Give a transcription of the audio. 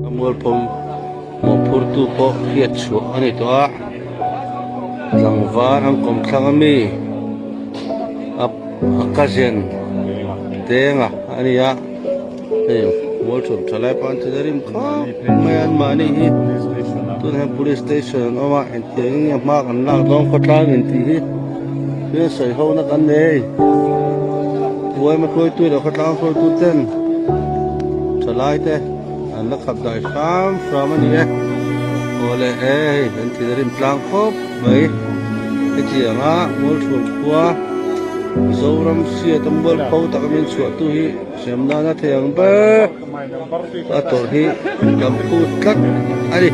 amol pom mo purtu po khiat chu ani to langvar ang kom thangami ap akazen tenga ani ya mol chum thalai pan charim kha mayan mani hi tun ha police station oma enteng ya ma kan lang dong khatlang en ti hi ye sai ho na kan nei tuai ma tuai tu da khatlang khoi tu ten thalai te an la khap dai from ani ya ole en ti rim tlang khop mai ke chi nga mol chum kwa zoram sia tambal pau tak min su tu hi semna na theng ba ator hi lam pu tlak ani